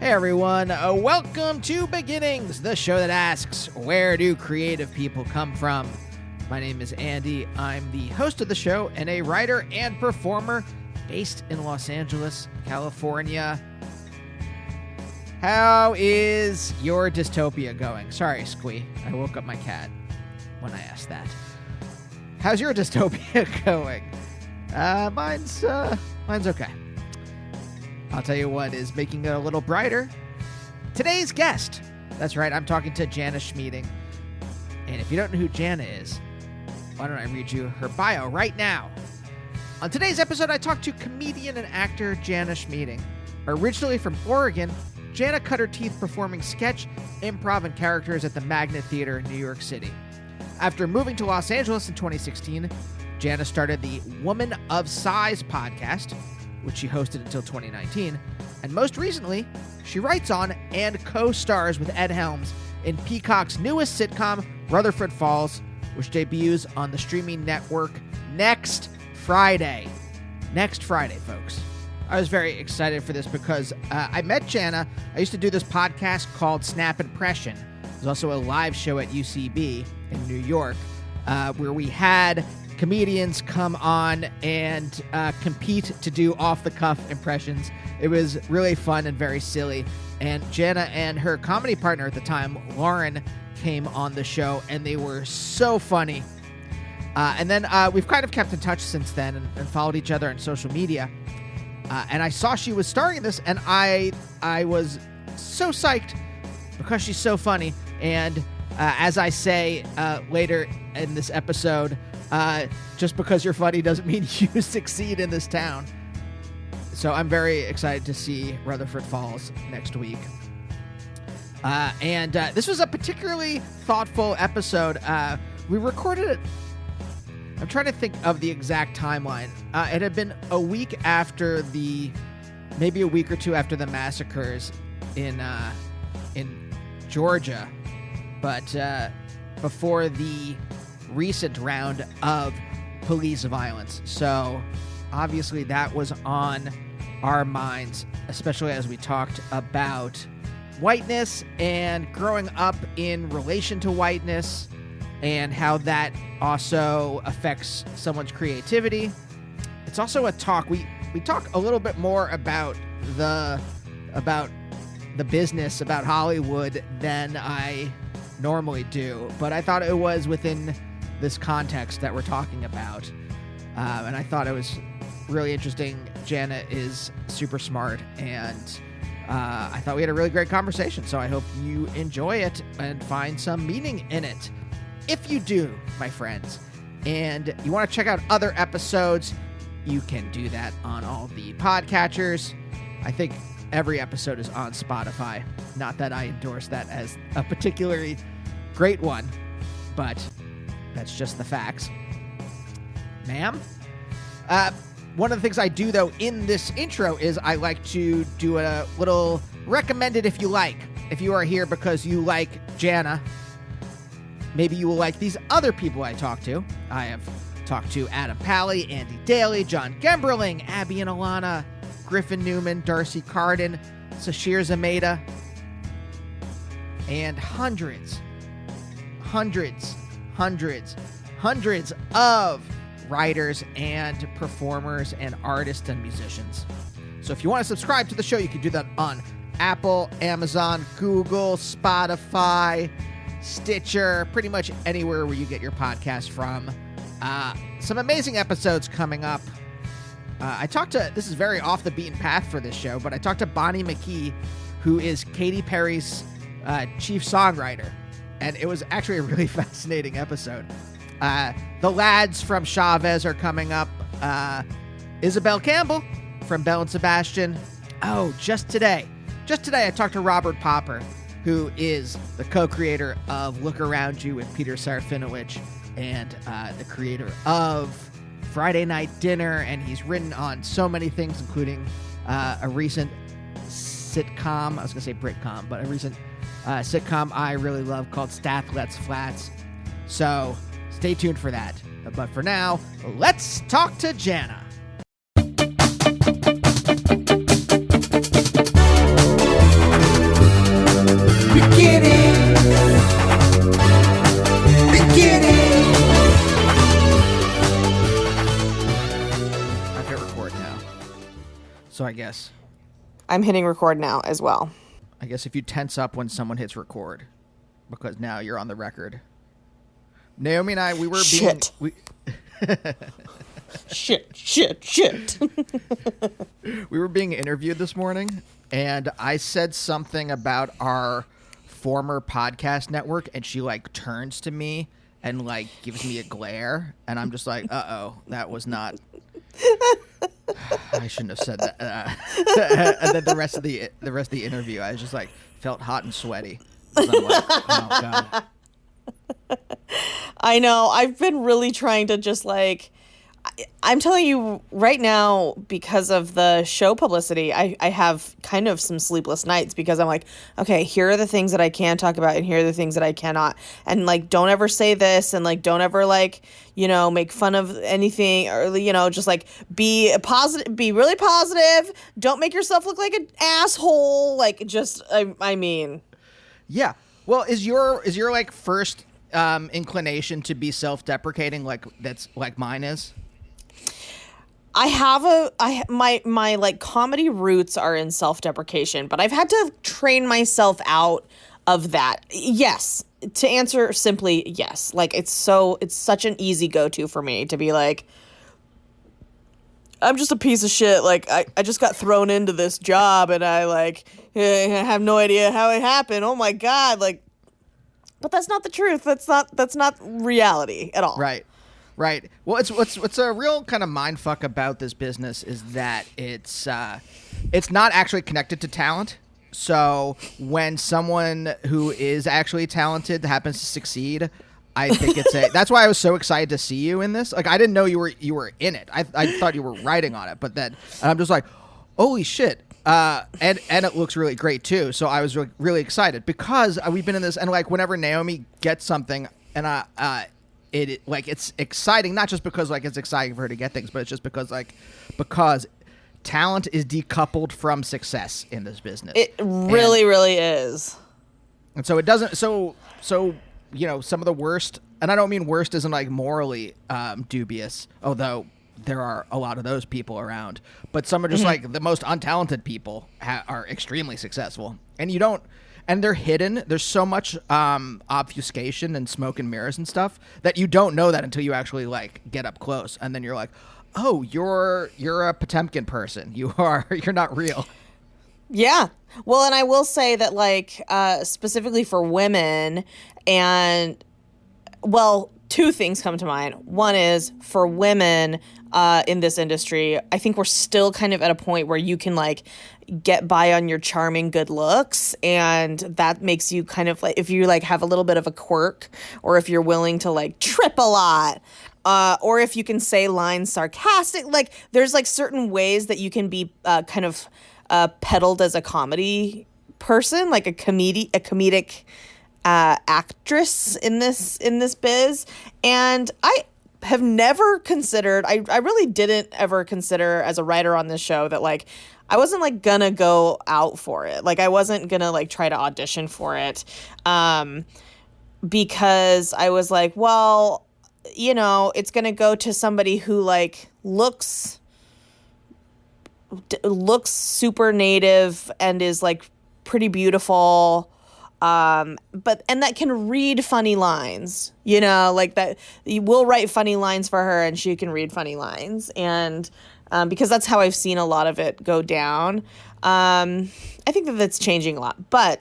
Hey everyone, welcome to Beginnings, the show that asks, where do creative people come from? My name is Andy. I'm the host of the show and a writer and performer based in Los Angeles, California. How is your dystopia going? Sorry, Squee. I woke up my cat when I asked that. How's your dystopia going? Mine's okay. I'll tell you what is making it a little brighter. Today's guest. That's right, I'm talking to Jana Schmieding. And if you don't know who Jana is, why don't I read you her bio right now? On today's episode, I talked to comedian and actor Jana Schmieding. Originally from Oregon, Jana cut her teeth performing sketch, improv, and characters at the Magnet Theater in New York City. After moving to Los Angeles in 2016, Jana started the Woman of Size podcast, which she hosted until 2019, and most recently, she writes on and co-stars with Ed Helms in Peacock's newest sitcom, Rutherford Falls, which debuts on the streaming network next Friday. Next Friday, folks. I was very excited for this because I met Jana. I used to do this podcast called Snap Impression. There's also a live show at UCB in New York where we had comedians come on and compete to do off-the-cuff impressions. It was really fun and very silly. And Jana and her comedy partner at the time, Lauren, came on the show, and they were so funny. And then we've kind of kept in touch since then and followed each other on social media. And I saw she was starring in this, and I was so psyched because she's so funny. And as I say later in this episode, just because you're funny doesn't mean you succeed in this town. So I'm very excited to see Rutherford Falls next week. And this was a particularly thoughtful episode. We recorded it. I'm trying to think of the exact timeline. It had been a week after maybe a week or two after the massacres in Georgia, but before the recent round of police violence. So obviously that was on our minds, especially as we talked about whiteness and growing up in relation to whiteness and how that also affects someone's creativity. It's also a talk. We talk a little bit more about the business, about Hollywood than I normally do, but I thought it was within this context that we're talking about. And I thought it was really interesting. Jana is super smart, and I thought we had a really great conversation, so I hope you enjoy it and find some meaning in it. If you do, my friends, and you want to check out other episodes, you can do that on all the podcatchers. I think every episode is on Spotify. Not that I endorse that as a particularly great one, but that's just the facts. Ma'am? One of the things I do, though, in this intro is I like to do a little recommended if you like. If you are here because you like Jana, maybe you will like these other people I talk to. I have talked to Adam Pally, Andy Daly, John Gemberling, Abby and Alana, Griffin Newman, Darcy Carden, Sashir Zameda, and hundreds of writers and performers and artists and musicians. So if you want to subscribe to the show, you can do that on Apple, Amazon, Google, Spotify, Stitcher, pretty much anywhere where you get your podcast from. Some amazing episodes coming up. This is very off the beaten path for this show, but I talked to Bonnie McKee, who is Katy Perry's chief songwriter. And it was actually a really fascinating episode. The lads from Chavez are coming up. Isabel Campbell from Belle and Sebastian. Oh, just today I talked to Robert Popper, who is the co-creator of Look Around You with Peter Serafinowicz and the creator of Friday Night Dinner. And he's written on so many things, including a recent sitcom. I was going to say Britcom, but a recent sitcom I really love called Stathlets Flats. So stay tuned for that. But for now, let's talk to Jana. us? I'm hitting record now as well. I guess if you tense up when someone hits record, because now you're on the record. Naomi and I, we were Shit. being... Shit. We were being interviewed this morning, and I said something about our former podcast network, and she, like, turns to me and, like, gives me a glare, and I'm just like, uh-oh, that was not... I shouldn't have said that. And then the rest of the interview, I was just like felt hot and sweaty. I'm like, oh god. I know. I've been really trying to just like. I'm telling you right now, because of the show publicity, I have kind of some sleepless nights because I'm like, okay, here are the things that I can talk about and here are the things that I cannot. And like, don't ever say this and like, don't ever like, make fun of anything or, just like be really positive. Don't make yourself look like an asshole. Like just, I mean. Yeah. Well, is your like first inclination to be self-deprecating like that's like mine is? My like comedy roots are in self-deprecation, but I've had to train myself out of that. Yes. To answer simply, yes. Like it's such an easy go-to for me to be like, I'm just a piece of shit. Like I just got thrown into this job and I like have no idea how it happened. Oh my God. Like, but that's not the truth. That's not reality at all. Right. Right. Well, what's a real kind of mind fuck about this business is that it's not actually connected to talent. So when someone who is actually talented happens to succeed, I think that's why I was so excited to see you in this. Like I didn't know you were in it. I thought you were writing on it, but then I'm just like, holy shit. And it looks really great too. So I was really excited because we've been in this, and like whenever Naomi gets something, and it's exciting, not just because like it's exciting for her to get things, but it's just because talent is decoupled from success in this business. It really is. And so it doesn't. So some of the worst, and I don't mean worst isn't like morally dubious, although there are a lot of those people around, but some are just like the most untalented people are extremely successful, and they're hidden. There's so much obfuscation and smoke and mirrors and stuff that you don't know that until you actually like get up close, and then you're like, oh, you're a Potemkin person. You're not real. Yeah. Well, and I will say that like specifically for women, and well, two things come to mind. One is for women in this industry, I think we're still kind of at a point where you can like get by on your charming good looks, and that makes you kind of like, if you like have a little bit of a quirk, or if you're willing to like trip a lot, or if you can say lines sarcastic, like there's like certain ways that you can be kind of peddled as a comedy person, like a comedic actress in this biz. And I have never considered, I really didn't ever consider as a writer on this show that like I wasn't like gonna go out for it. Like I wasn't gonna like try to audition for it because I was like, well, it's gonna go to somebody who like looks super native and is like pretty beautiful, but that can read funny lines, like that you will write funny lines for her and she can read funny lines, and because that's how I've seen a lot of it go down. I think that's changing a lot, but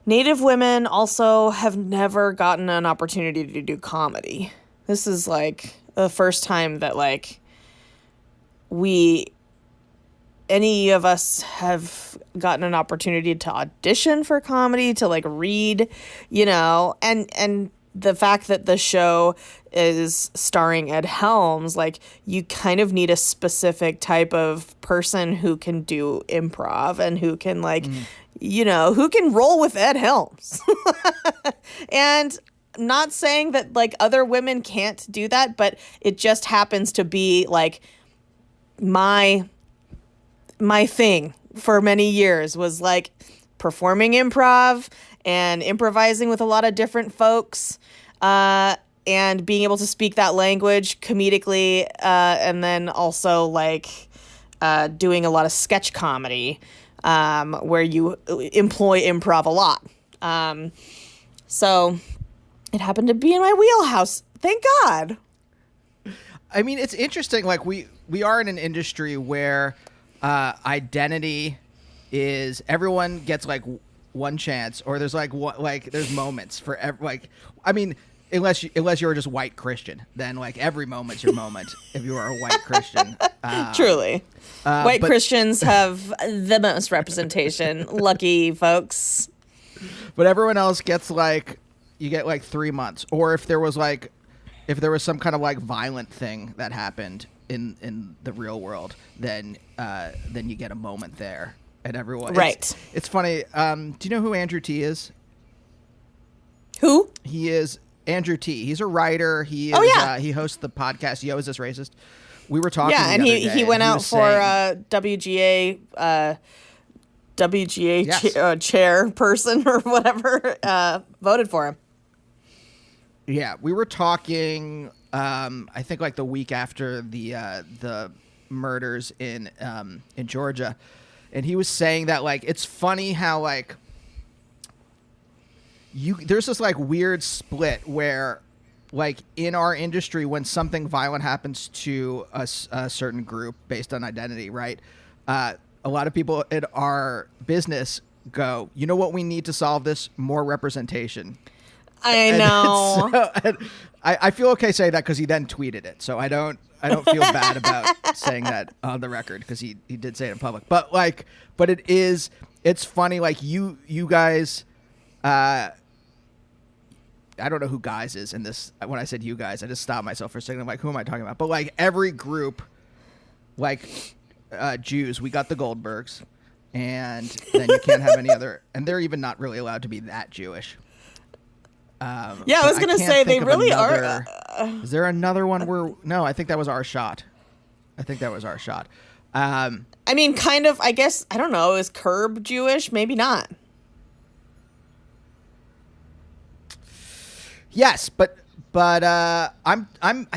Native women also have never gotten an opportunity to do comedy. This is like the first time that like any of us have gotten an opportunity to audition for comedy, to like read, and the fact that the show is starring Ed Helms, like you kind of need a specific type of person who can do improv and who can like, who can roll with Ed Helms. And I'm not saying that like other women can't do that, but it just happens to be like my thing for many years was like performing improv and improvising with a lot of different folks. And and being able to speak that language comedically, and then also like doing a lot of sketch comedy, where you employ improv a lot. So it happened to be in my wheelhouse. Thank God. I mean, it's interesting. Like we are in an industry where identity is everyone gets like one chance, or there's like there's moments for I mean, unless you're just white Christian, then like every moment's your moment if you are a white Christian. Truly, white Christians have the most representation. Lucky folks. But everyone else gets like you get like 3 months, or if there was some kind of like violent thing that happened in the real world, then you get a moment there. And everyone, right? It's funny. Do you know who Andrew T is? Who? He is Andrew T. He's a writer. He is. Oh yeah. He hosts the podcast. Yo, Is This Racist? We were talking. Yeah, and the other day, he went out for saying, WGA yes. chairperson or whatever voted for him. Yeah, we were talking. I think like the week after the murders in Georgia. And he was saying that, like, it's funny how, like, there's this, like, weird split where, like, in our industry, when something violent happens to a certain group based on identity, right, a lot of people in our business go, you know what we need to solve this? More representation. I know. I feel okay saying that because he then tweeted it, so I don't feel bad about saying that on the record because he did say it in public. But it's funny, like you guys, I don't know who guys is in this. When I said you guys, I just stopped myself for a second. I'm like, who am I talking about? But like every group, like Jews, we got the Goldbergs, and then you can't have any other, and they're even not really allowed to be that Jewish. Yeah, I was gonna say they really are. Is there another one where? No, I think that was our shot. I mean, kind of. I guess I don't know. Is Curb Jewish? Maybe not. Yes, but I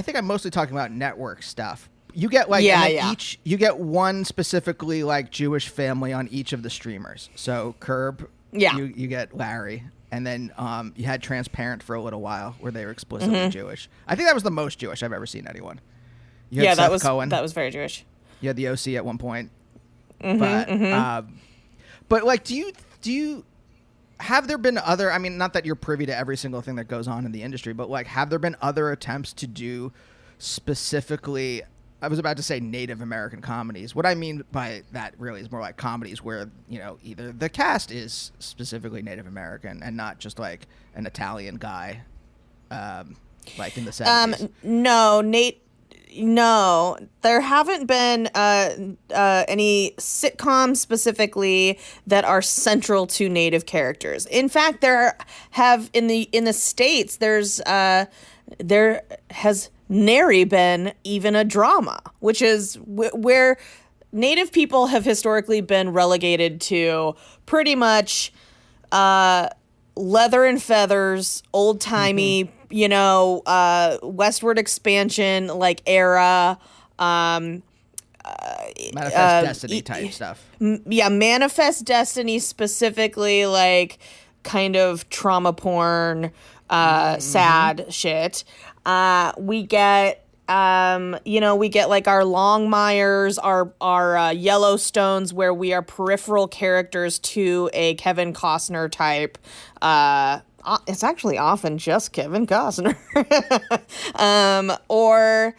think I'm mostly talking about network stuff. You get like each. You get one specifically like Jewish family on each of the streamers. So Curb. Yeah. You get Larry. And then you had Transparent for a little while, where they were explicitly Jewish. I think that was the most Jewish I've ever seen anyone. You had Seth Cohen. That was very Jewish. You had the OC at one point, but like, do you have there been other? I mean, not that you're privy to every single thing that goes on in the industry, but like, have there been other attempts to do specifically? I was about to say Native American comedies. What I mean by that really is more like comedies where, you know, either the cast is specifically Native American and not just like an Italian guy, like in the 70s. No, there haven't been any sitcoms specifically that are central to Native characters. In fact, there in the States, there has nary been even a drama, which is where Native people have historically been relegated to pretty much leather and feathers, old-timey, westward expansion like era, Manifest Destiny type stuff. Manifest Destiny specifically, like kind of trauma porn, sad shit. We get like our Longmires, our Yellowstones, where we are peripheral characters to a Kevin Costner type. It's actually often just Kevin Costner. Or,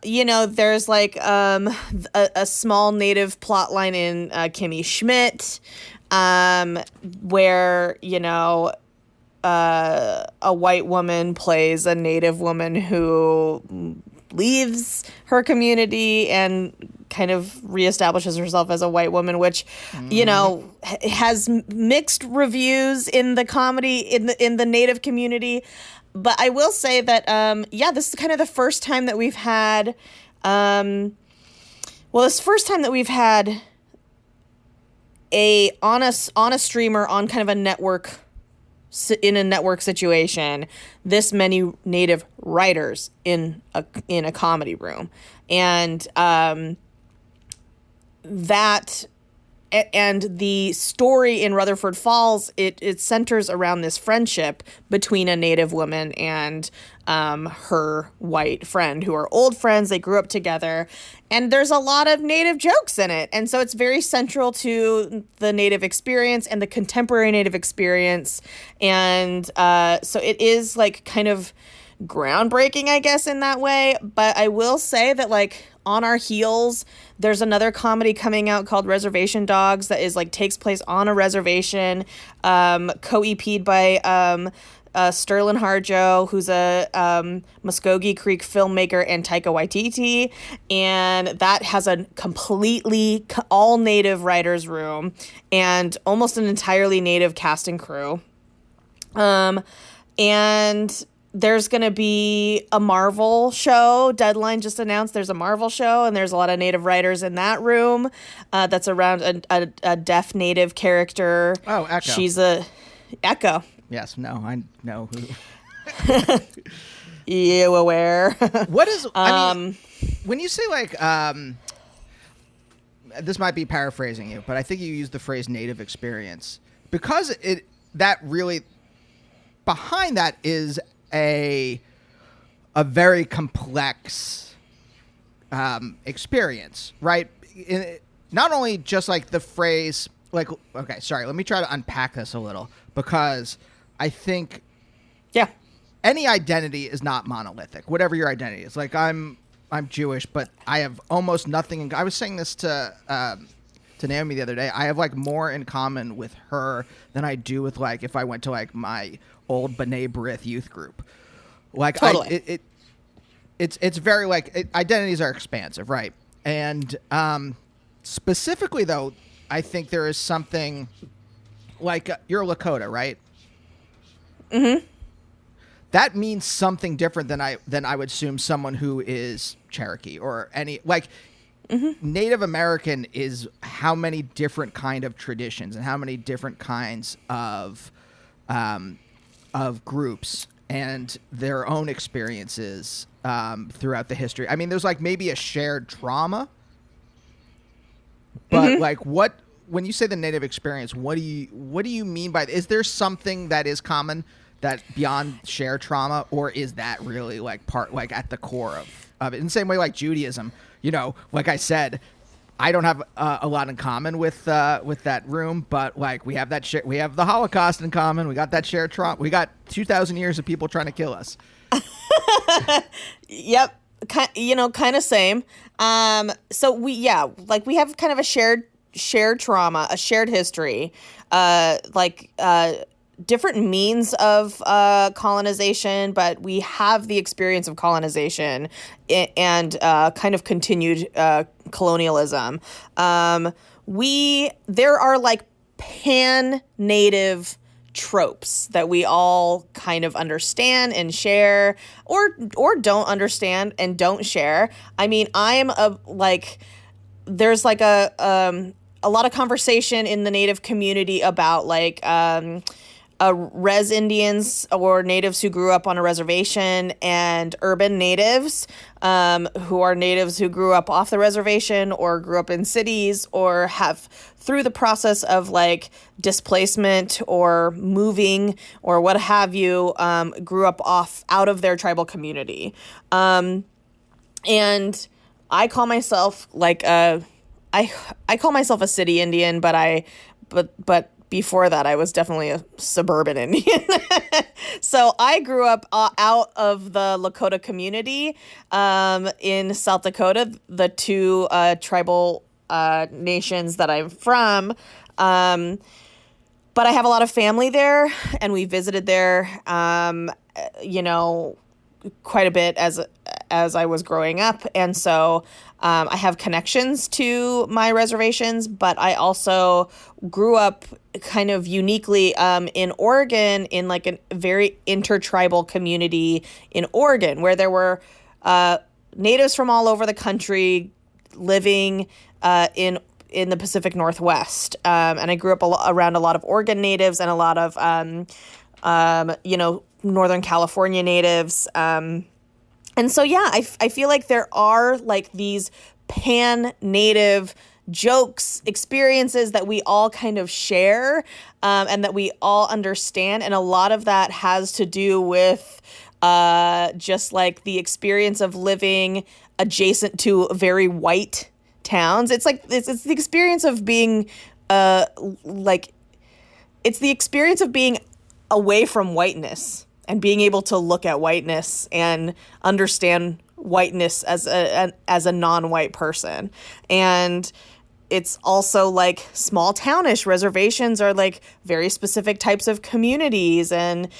there's like a small Native plot line in Kimmy Schmidt, where, a white woman plays a Native woman who leaves her community and kind of reestablishes herself as a white woman, which, has mixed reviews in the comedy in the Native community. But I will say that, this is kind of the first time that we've had, on a streamer on kind of a network in a network situation, this many Native writers in a comedy room, and that. And the story in Rutherford Falls, it centers around this friendship between a Native woman and her white friend, who are old friends. They grew up together, and there's a lot of Native jokes in it. And so it's very central to the Native experience and the contemporary Native experience. And so it is like kind of groundbreaking, I guess, in that way. But I will say that, like, on our heels, there's another comedy coming out called Reservation Dogs that is like takes place on a reservation, co-EP'd by Sterling Harjo, who's a Muskogee Creek filmmaker, and Taika Waititi, and that has a completely all Native writers room and almost an entirely Native cast and crew, and there's going to be a Marvel show. Deadline just announced there's a Marvel show, and there's a lot of Native writers in that room that's around a deaf Native character. Oh, Echo. She's a Echo. Yes, no, I know who. You aware? What is, I mean, when you say like, this might be paraphrasing you, but I think you used the phrase Native experience because that really, behind that is a very complex experience, right? Not only just like the phrase, like, okay, sorry, let me try to unpack this a little, because I think any identity is not monolithic, whatever your identity is. Like, I'm Jewish, but I have almost nothing I was saying this to Naomi the other day. I have like more in common with her than I do with, like, if I went to like my old B'nai B'rith youth group. Like, totally. It's very like identities are expansive, right? And specifically though, I think there is something like you're a Lakota, right? Mm-hmm. That means something different than I would assume someone who is Cherokee or any, like, Native American is how many different kind of traditions and how many different kinds of groups and their own experiences throughout the history. I mean, there's like maybe a shared trauma, but like, what, when you say the Native experience, what do you mean by, is there something that is common that beyond shared trauma, or is that really like part, like at the core of it? In the same way, like Judaism, you know, like I said, I don't have a lot in common with that room, but like we have we have the Holocaust in common. We got that shared trauma. We got 2,000 years of people trying to kill us. Yep, kind of same. So we have kind of a shared trauma, a shared history, different means of colonization, but we have the experience of colonization and kind of continued colonialism. There are like pan-Native tropes that we all kind of understand and share, or don't understand and don't share. I mean, there's like a lot of conversation in the Native community about like res Indians or natives who grew up on a reservation, and urban natives who are natives who grew up off the reservation or grew up in cities or have, through the process of like displacement or moving or what have you, grew up out of their tribal community. And I call myself like I call myself a city Indian, but before that, I was definitely a suburban Indian. So I grew up out of the Lakota community in South Dakota, the two tribal nations that I'm from. But I have a lot of family there, and we visited there, quite a bit as I was growing up. And so I have connections to my reservations, but I also grew up kind of uniquely in Oregon, in like a very intertribal community in Oregon, where there were natives from all over the country living in the Pacific Northwest. And I grew up around a lot of Oregon natives and a lot of Northern California natives. And so, yeah, I feel like there are like these pan-native jokes, experiences that we all kind of share, and that we all understand. And a lot of that has to do with just like the experience of living adjacent to very white towns. It's like it's the experience of being it's the experience of being away from whiteness and being able to look at whiteness and understand whiteness as a non-white person. And it's also like small townish. Reservations are like very specific types of communities. And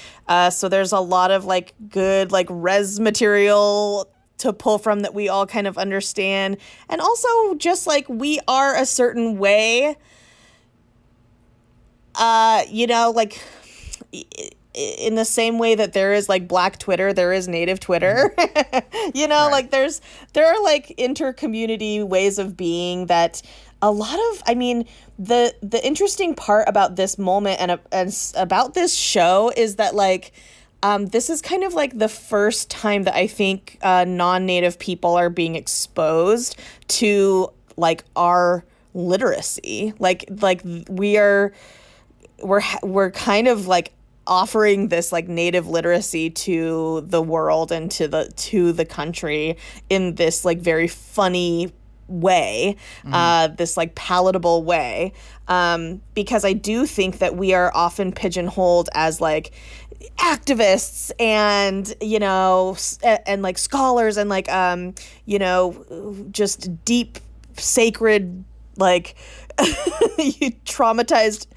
so there's a lot of like good like res material to pull from that we all kind of understand. And also just like we are a certain way, like in the same way that there is like Black Twitter, there is Native Twitter. Right. Like there are like inter-community ways of being that a lot of, I mean, the interesting part about this moment and about this show is that like this is kind of like the first time that I think non-Native people are being exposed to like our literacy. Like we're kind of like offering this like Native literacy to the world and to the country in this like very funny way, this like palatable way, because I do think that we are often pigeonholed as like activists and and like scholars and like just deep sacred like traumatized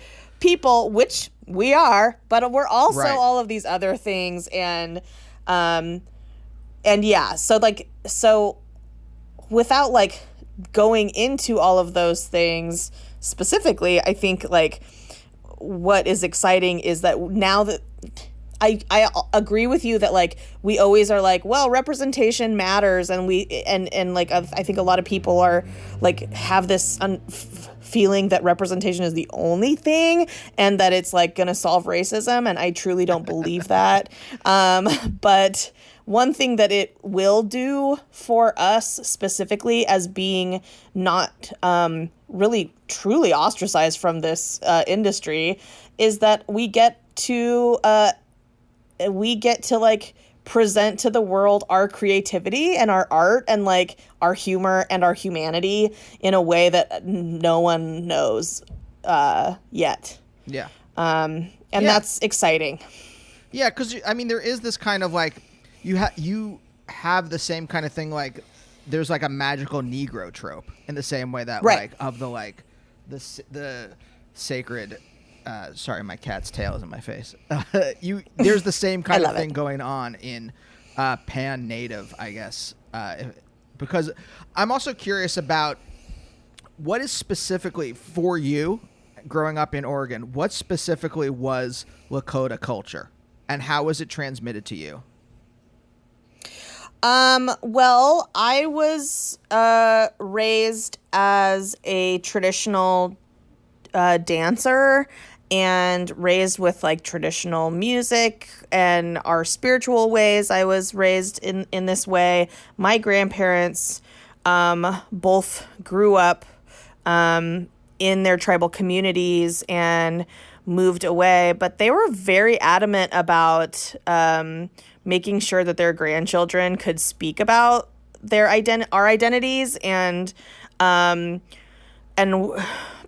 people, which we are, but we're also Right. all of these other things. And yeah, so without like going into all of those things specifically, I think like what is exciting is that now that I agree with you that like we always are like, well, representation matters, and like I think a lot of people are like have this feeling that representation is the only thing and that it's like gonna solve racism, and I truly don't believe that. But one thing that it will do for us specifically as being not really truly ostracized from this industry is that we get to like present to the world our creativity and our art and like our humor and our humanity in a way that no one knows yet. Yeah. And that's exciting. Yeah, because I mean, there is this kind of like you have the same kind of thing. Like, there's like a magical Negro trope in the same way that Right. like of the like the sacred. Sorry, my cat's tail is in my face. There's the same kind of thing going on in pan-native, I guess, because I'm also curious about what is specifically for you growing up in Oregon. What specifically was Lakota culture, and how was it transmitted to you? Well, I was raised as a traditional dancer and raised with like traditional music and our spiritual ways. I was raised in this way. My grandparents both grew up in their tribal communities and moved away, but they were very adamant about making sure that their grandchildren could speak about our identities and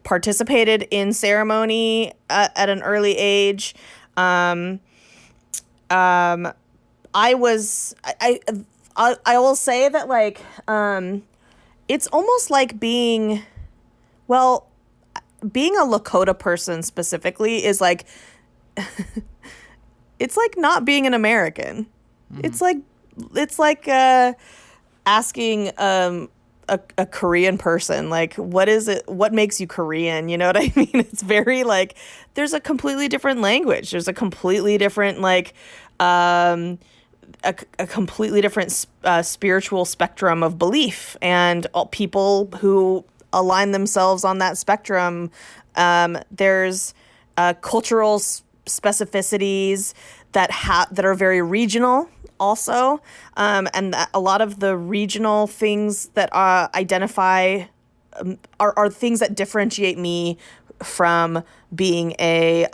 participated in ceremony at an early age. I will say that like it's almost like being a Lakota person specifically is like it's like not being an American. Mm-hmm. It's like asking a Korean person, like, what is it? What makes you Korean? You know what I mean? It's very like, there's a completely different language. There's a completely different, like, a completely different spiritual spectrum of belief. And all people who align themselves on that spectrum, there's cultural specificities that are very regional also, and that a lot of the regional things that identify are things that differentiate me from being a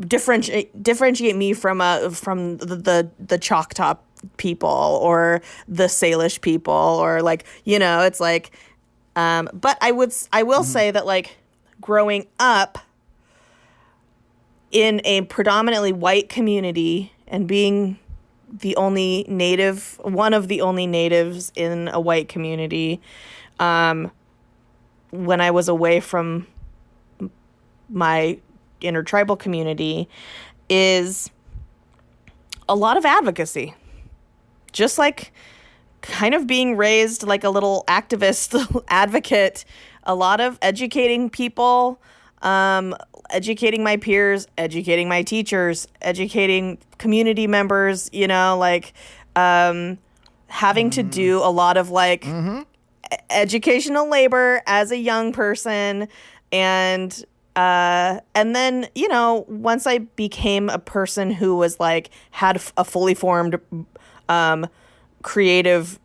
differentiate me from the Choctaw people or the Salish people, or like, it's like, but I will say that, like, growing up in a predominantly white community and being one of the only natives in a white community, when I was away from my intertribal community, is a lot of advocacy. Just like kind of being raised like a little activist advocate, a lot of educating people, educating my peers, educating my teachers, educating community members, like having to do a lot of like educational labor as a young person. And then, once I became a person who was like, had a fully formed creative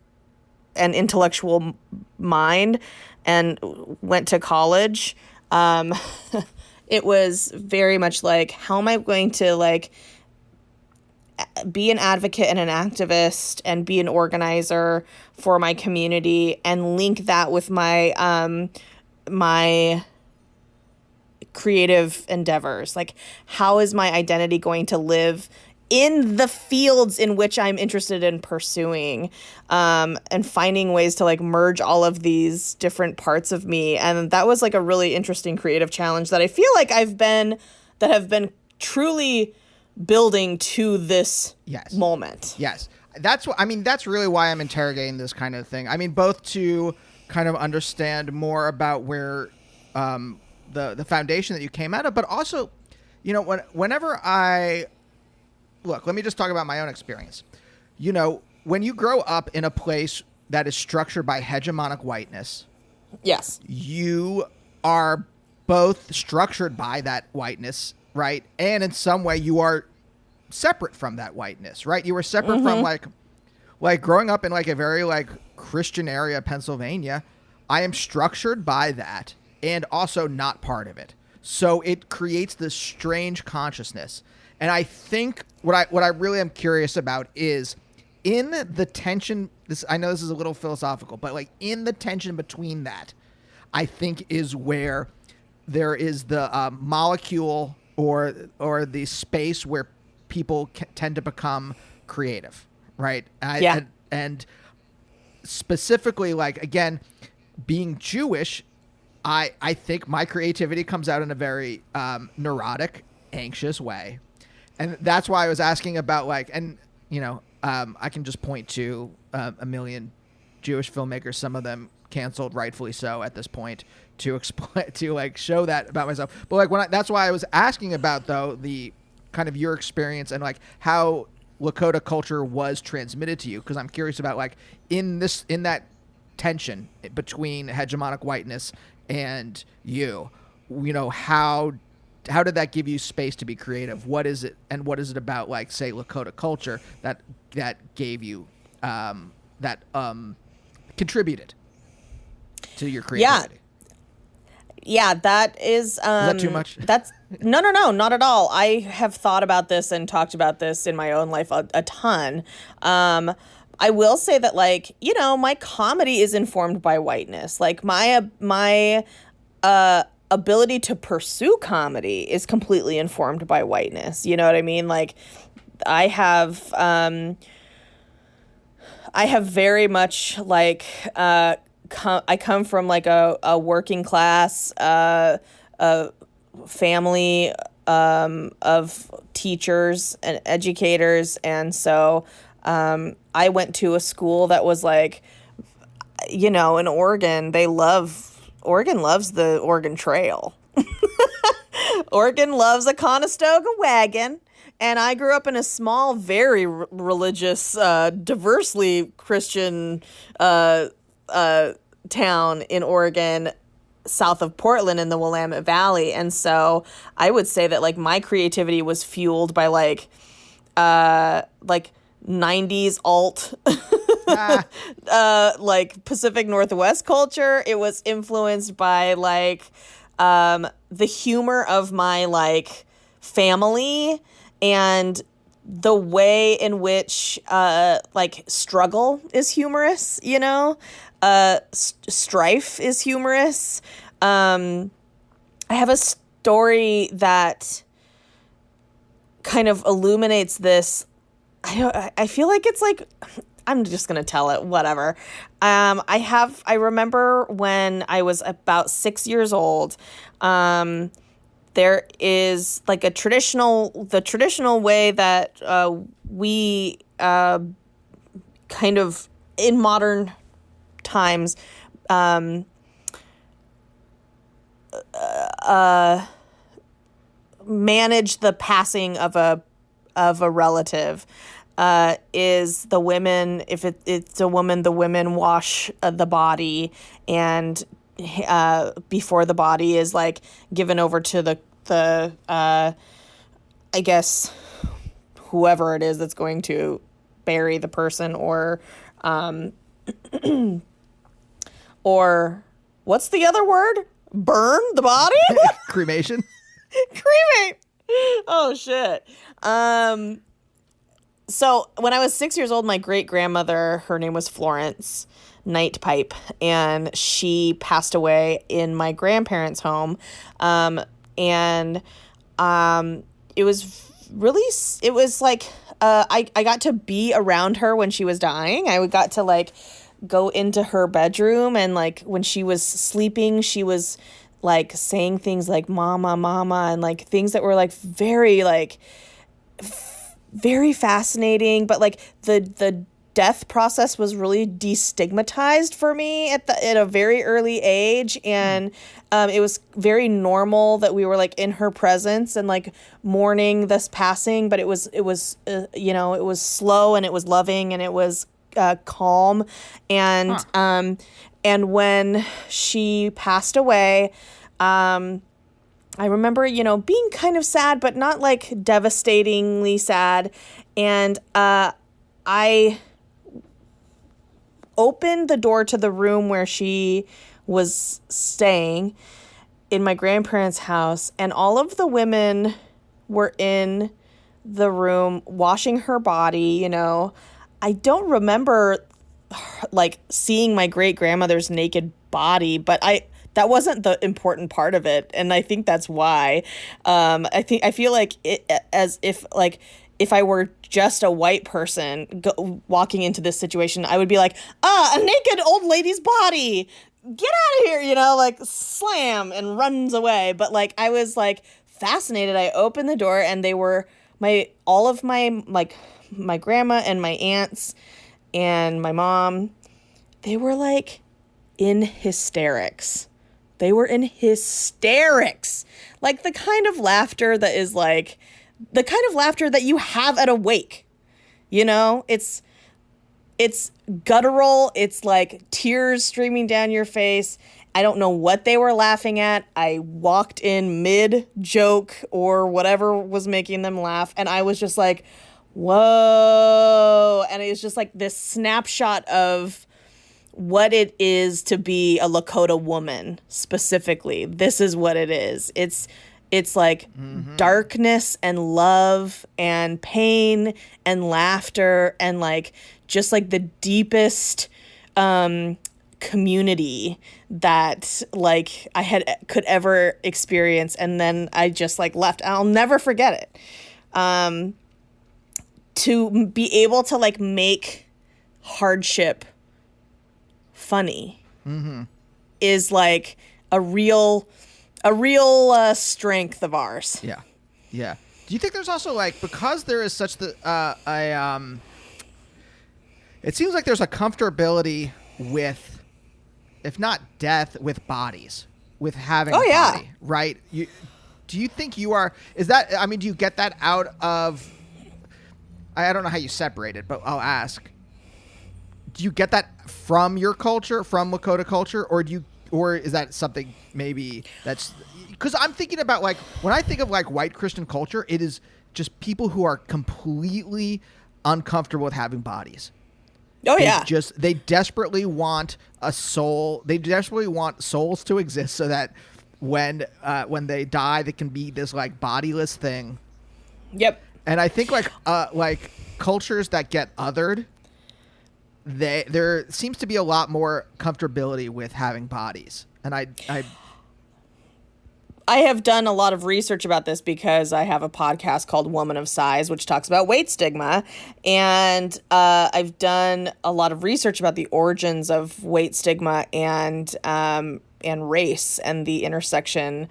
and intellectual mind and went to college, it was very much like, how am I going to like be an advocate and an activist and be an organizer for my community and link that with my my creative endeavors? Like, how is my identity going to live in the fields in which I'm interested in pursuing, and finding ways to like merge all of these different parts of me? And that was like a really interesting creative challenge that I feel like have been truly building to this moment. Yes. That's really why I'm interrogating this kind of thing. I mean, both to kind of understand more about where, the foundation that you came out of, but also, whenever look, let me just talk about my own experience. When you grow up in a place that is structured by hegemonic whiteness, yes, you are both structured by that whiteness, right? And in some way you are separate from that whiteness, right? You were separate from like growing up in like a very like Christian area of Pennsylvania. I am structured by that and also not part of it. So it creates this strange consciousness. And I think what I really am curious about is in the tension, I know this is a little philosophical, but like in the tension between that, I think is where there is the molecule or the space where people tend to become creative, right? And specifically, like, again, being Jewish, I think my creativity comes out in a very neurotic, anxious way. And that's why I was asking about like, and I can just point to a million Jewish filmmakers, some of them canceled, rightfully so at this point, to explain, to like show that about myself. But like that's why I was asking about though the kind of your experience and like how Lakota culture was transmitted to you, because I'm curious about like in that tension between hegemonic whiteness and how did that give you space to be creative? What is it, and what is it about, like, say, Lakota culture that gave you that contributed to your creativity? Yeah, that is that too much? That's no, not at all. I have thought about this and talked about this in my own life a ton. I will say that, like, my comedy is informed by whiteness. Like, my ability to pursue comedy is completely informed by whiteness. You know what I mean? Like, I have very much like I come from like a working class family of teachers and educators, and so I went to a school that was like, in Oregon, Oregon loves the Oregon Trail. Oregon loves a Conestoga wagon. And I grew up in a small, very religious, diversely Christian town in Oregon. south of Portland in the Willamette Valley. And so I would say that like my creativity was fueled by like 90s alt like Pacific Northwest culture. It was influenced by like the humor of my like family and the way in which like struggle is humorous, you know, strife is humorous. I have a story that kind of illuminates this. I feel like it's like, I'm just going to tell it, whatever. I remember when I was about 6 years old, there is like the traditional way that we kind of in modern times manage the passing of a relative. Is the women, if it's a woman, the women wash the body, and before the body is like given over to the I guess whoever it is that's going to bury the person, or or what's the other word? Burn the body? Cremation. Cremate. Oh shit. So when I was 6 years old, my great grandmother, her name was Florence Nightpipe, and she passed away in my grandparents' home. It was like, I got to be around her when she was dying. I got to like go into her bedroom, and like when she was sleeping, she was like saying things like mama, mama, and like things that were like very like very fascinating, but like the death process was really destigmatized for me at a very early age, and it was very normal that we were like in her presence and like mourning this passing, but it was you know, it was slow and it was loving and it was calm, and and when she passed away, I remember, you know, being kind of sad, but not like devastatingly sad. And I opened the door to the room where she was staying in my grandparents' house, and all of the women were in the room washing her body, you know. I don't remember like seeing my great grandmother's naked body, but that wasn't the important part of it, and I think that's why. I feel like it, as if like if I were just a white person walking into this situation, I would be like, a naked old lady's body, get out of here, you know, like slam, and runs away. But like I was like fascinated. I opened the door, and they were all of my my grandma and my aunts and my mom. They were like in hysterics. They were in hysterics. Like the kind of laughter that is like the kind of laughter that you have at a wake. You know, it's guttural. It's like tears streaming down your face. I don't know what they were laughing at. I walked in mid joke or whatever was making them laugh, and I was just like, whoa. And it was just like this snapshot of what it is to be a Lakota woman specifically. This is what it is. It's like darkness and love and pain and laughter and like just like the deepest community that like I could ever experience. And then I just like left. I'll never forget it. To be able to like make hardship funny is like a real strength of ours. Yeah. Do you think there's also like, because there is such it seems like there's a comfortability with, if not death, with bodies, with having a body, right? Do you think you are? Is that? I mean, do you get that out of? I don't know how you separate it, but I'll ask. Do you get that from your culture, from Lakota culture, or or is that something maybe that's because I'm thinking about like when I think of like white Christian culture, it is just people who are completely uncomfortable with having bodies. Oh, yeah. They desperately want a soul. They desperately want souls to exist so that when they die, they can be this like bodiless thing. Yep. And I think like cultures that get othered, there seems to be a lot more comfortability with having bodies. And I have done a lot of research about this because I have a podcast called Woman of Size, which talks about weight stigma. And I've done a lot of research about the origins of weight stigma and race and the intersection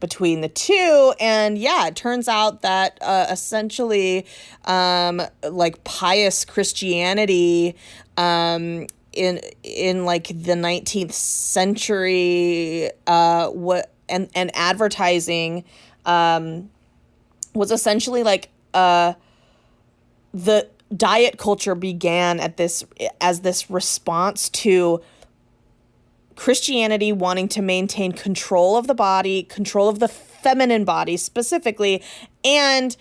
between the two. And yeah, it turns out that essentially like pious Christianity in like the 19th century and advertising was essentially like the diet culture began as this response to Christianity wanting to maintain control of the body, control of the feminine body specifically, and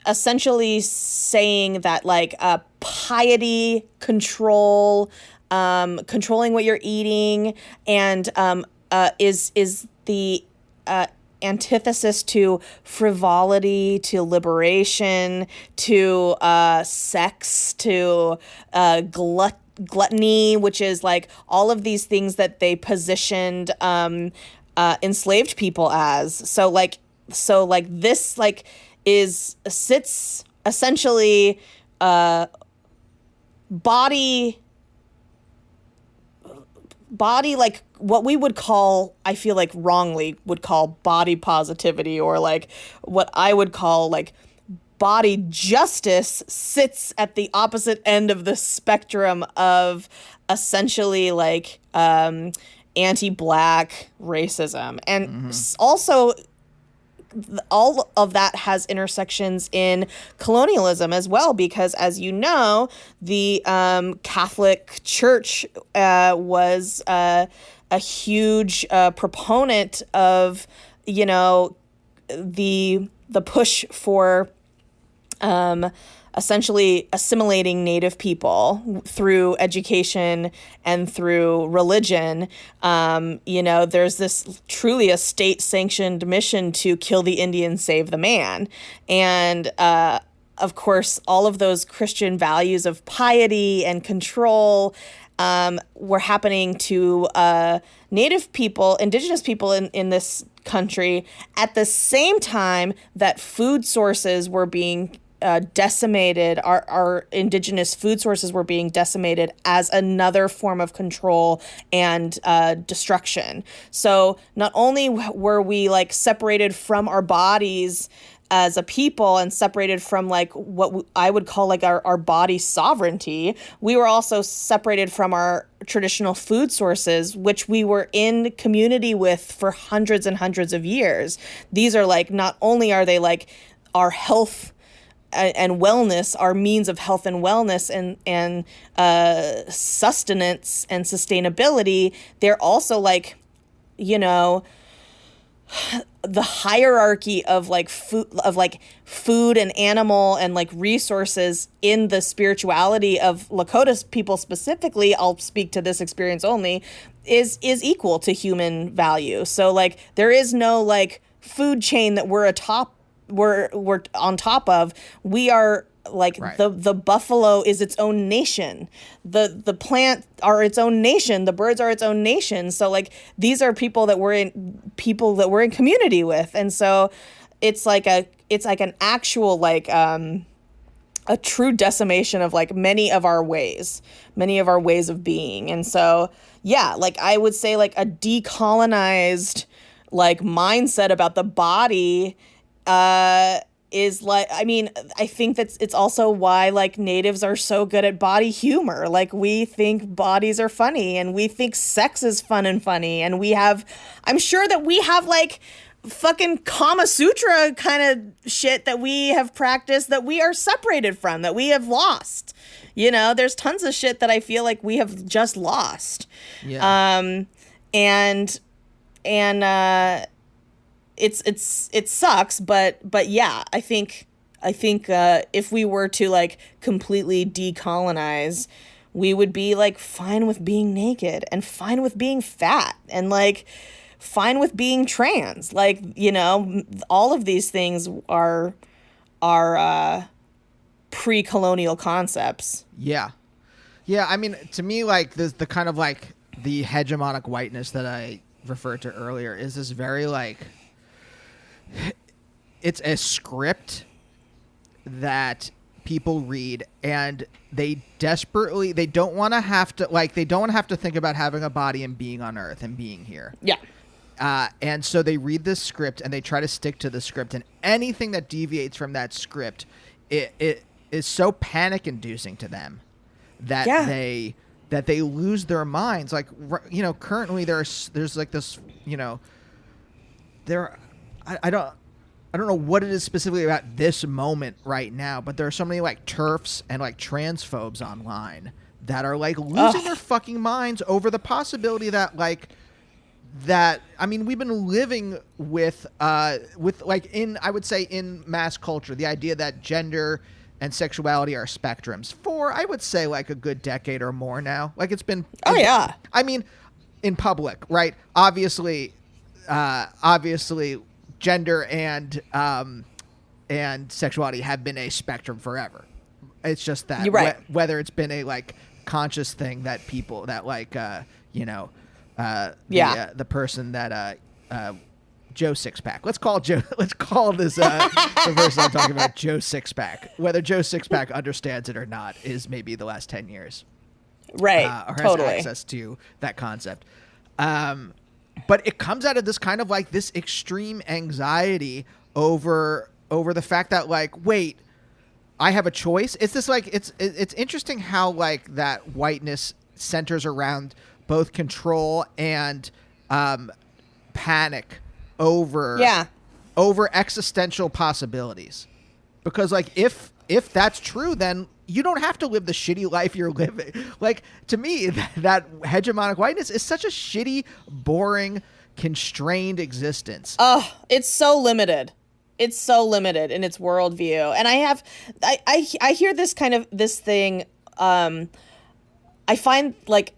essentially saying that like piety, controlling what you're eating, and is the antithesis to frivolity, to liberation, to sex, to gluttony, which is like all of these things that they positioned enslaved people as. So this like sits essentially body like what we would call, I feel like wrongly would call body positivity, or like what I would call like body justice, sits at the opposite end of the spectrum of essentially like anti-Black racism. And also all of that has intersections in colonialism as well, because as you know, the Catholic Church was a huge proponent of, you know, the push for essentially assimilating Native people through education and through religion. You know, there's this truly a state-sanctioned mission to kill the Indian, save the man. And of course, all of those Christian values of piety and control were happening to Native people, indigenous people in this country at the same time that food sources were being decimated. Our indigenous food sources were being decimated as another form of control and destruction. So not only were we like separated from our bodies as a people and separated from like what I would call like our body sovereignty, we were also separated from our traditional food sources, which we were in community with for hundreds and hundreds of years. These are like, not only are they like our health and wellness, our means of health and wellness and sustenance and sustainability, they're also like, you know, the hierarchy of like food and animal and like resources in the spirituality of Lakota people specifically, I'll speak to this experience only, is equal to human value. So like there is no like food chain that we're on top of. We are like right. The buffalo is its own nation. The plant are its own nation. The birds are its own nation. So like these are people that we're in community with. And so it's like an actual like a true decimation of like many of our ways of being. And so yeah, like I would say like a decolonized like mindset about the body is like, I mean, I think it's also why like natives are so good at body humor. Like we think bodies are funny and we think sex is fun and funny. And I'm sure that we have like fucking Kama Sutra kind of shit that we have practiced that we are separated from, that we have lost. You know, there's tons of shit that I feel like we have just lost. Yeah. And it sucks, but yeah, I think if we were to like completely decolonize, we would be like fine with being naked and fine with being fat and like fine with being trans. Like, you know, all of these things are pre-colonial concepts. Yeah. Yeah, I mean, to me, like, the kind of, like, the hegemonic whiteness that I referred to earlier is this very, like, it's a script that people read, and they don't want to have to think about having a body and being on Earth and being here. Yeah. And so they read this script and they try to stick to the script, and anything that deviates from that script, it is so panic inducing to them that they lose their minds. Like, you know, currently there's like this, you know, I don't know what it is specifically about this moment right now, but there are so many like TERFs and like transphobes online that are like losing their fucking minds over the possibility that like, that, I mean, we've been living with like I would say in mass culture, the idea that gender and sexuality are spectrums for, I would say, like a good decade or more now. Like, it's been, I mean, in public, right? Obviously gender and sexuality have been a spectrum forever. It's just that whether it's been a like conscious thing that people that like, you know, the person that Joe Sixpack. Let's call this the person I'm talking about, Joe Sixpack. Whether Joe Sixpack understands it or not is maybe the last 10 years, right? Or has access to that concept. But it comes out of this kind of like this extreme anxiety over the fact that like, wait, I have a choice. It's this like it's interesting how like that whiteness centers around both control and panic over existential possibilities. Because like if that's true, then you don't have to live the shitty life you're living. Like, to me, that hegemonic whiteness is such a shitty, boring, constrained existence. Oh, it's so limited. It's so limited in its worldview. And I hear this kind of this thing. I find like,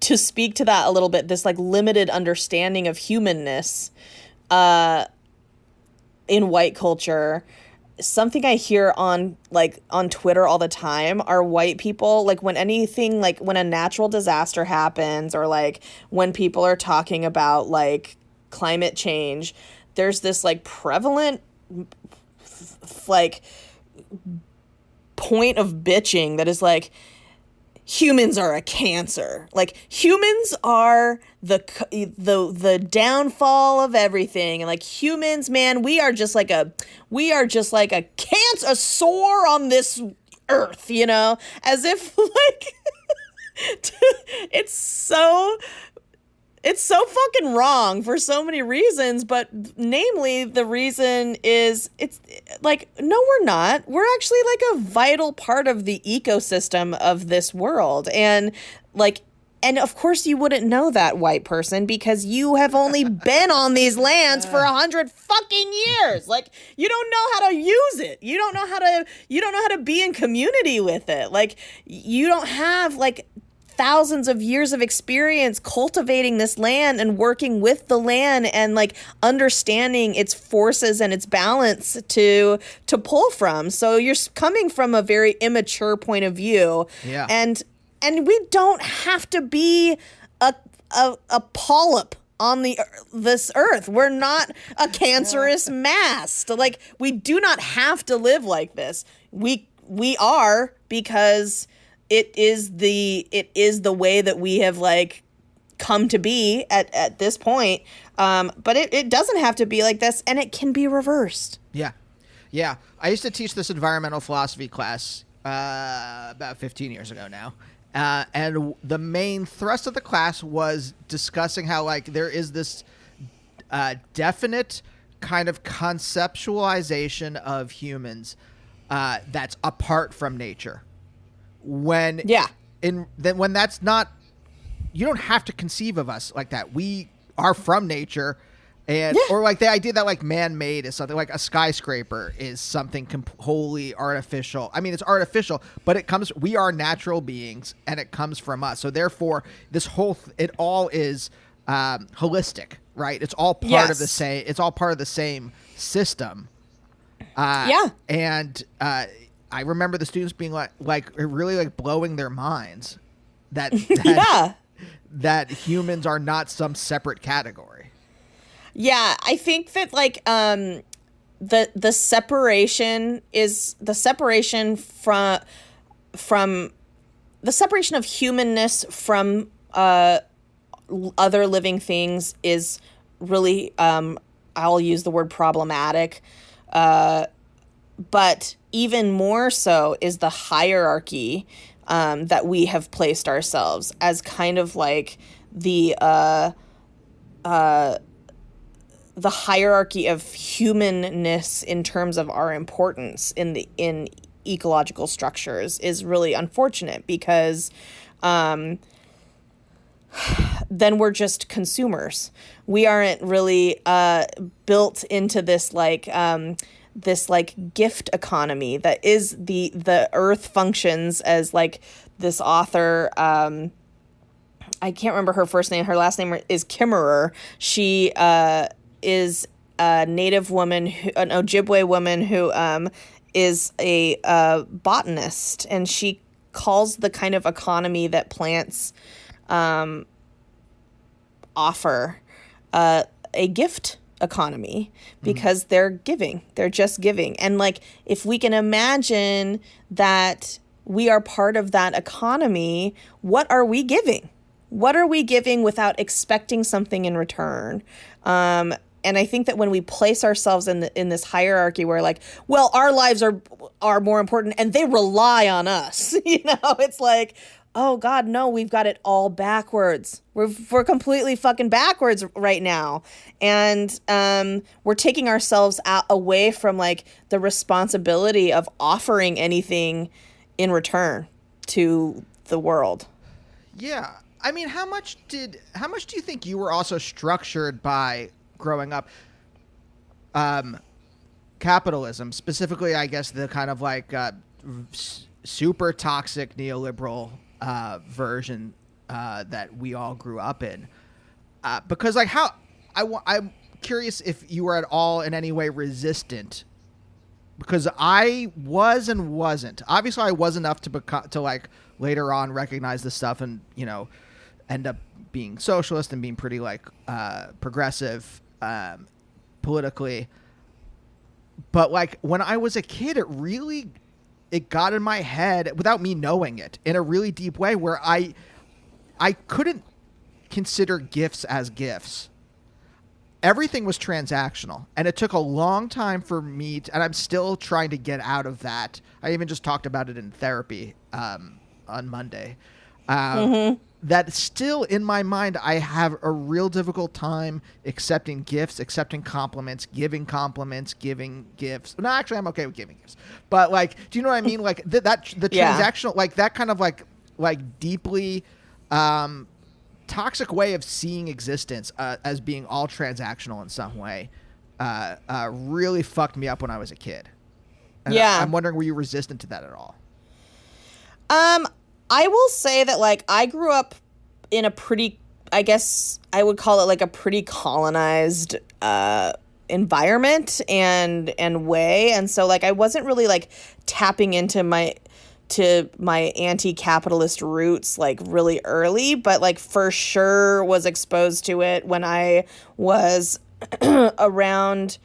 to speak to that a little bit, this like limited understanding of humanness in white culture. Something I hear on Twitter all the time are white people, like when anything, like when a natural disaster happens or like when people are talking about like climate change, there's this like prevalent like point of bitching that is like, humans are a cancer. Like, humans are the downfall of everything. And like, humans, man, we are just like a cancer, a sore on this earth, you know, as if like it's so fucking wrong for so many reasons, but namely the reason is it's like, no, we're not. We're actually like a vital part of the ecosystem of this world. And like, and of course you wouldn't know that, white person, because you have only been on these lands for 100 fucking years. Like, you don't know how to use it. You don't know how to be in community with it. Like, you don't have like thousands of years of experience cultivating this land and working with the land and like understanding its forces and its balance to pull from. So you're coming from a very immature point of view. Yeah. And we don't have to be a polyp on this earth. We're not a cancerous mass. Like, we do not have to live like this. We are, because it is the way that we have like come to be at this point. But it doesn't have to be like this, and it can be reversed. Yeah. Yeah. I used to teach this environmental philosophy class about 15 years ago now. And the main thrust of the class was discussing how like there is this definite kind of conceptualization of humans that's apart from nature. When that's not, you don't have to conceive of us like that. We are from nature. And or like the idea that like man-made is something like a skyscraper is something wholly artificial. I mean, it's artificial, but we are natural beings and it comes from us. So therefore this whole it all is holistic, right? It's all part of the same. It's all part of the same system. And I remember the students being like really like blowing their minds that that humans are not some separate category. Yeah, I think that like the separation from the separation of humanness from other living things is really I'll use the word problematic, but even more so is the hierarchy that we have placed ourselves as kind of like the hierarchy of humanness in terms of our importance in ecological structures is really unfortunate because then we're just consumers. We aren't really built into this gift economy that is the earth functions as like this author. I can't remember her first name. Her last name is Kimmerer. She is a native woman, an Ojibwe woman who is a botanist, and she calls the kind of economy that plants offer a gift economy because they're just giving. And like, if we can imagine that we are part of that economy, what are we giving? What are we giving without expecting something in return? And I think that when we place ourselves in this hierarchy where like, well, our lives are more important and they rely on us, it's like, oh God, no, we've got it all backwards. We're completely fucking backwards right now. And we're taking ourselves away from like the responsibility of offering anything in return to the world. Yeah. I mean, how much do you think you were also structured by growing up capitalism, specifically, I guess, the kind of like super toxic neoliberal version that we all grew up in? Because like I'm curious if you were at all in any way resistant, because I was and wasn't. Obviously, I was enough to like later on recognize this stuff and, end up being socialist and being pretty like progressive politically. But like when I was a kid, it got in my head without me knowing it in a really deep way where I couldn't consider gifts as gifts. Everything was transactional, and it took a long time for me and I'm still trying to get out of that. I even just talked about it in therapy on Monday. That still in my mind, I have a real difficult time accepting gifts, accepting compliments, giving gifts. No, actually, I'm okay with giving gifts. But like, do you know what I mean? Like the transactional, like that kind of like deeply toxic way of seeing existence as being all transactional in some way really fucked me up when I was a kid. And I'm wondering, were you resistant to that at all? I will say that, like, I grew up in a pretty, I guess I would call it like a pretty colonized environment and way. And so, like, I wasn't really, like, tapping into my anti-capitalist roots, like, really early, but, like, for sure was exposed to it when I was around,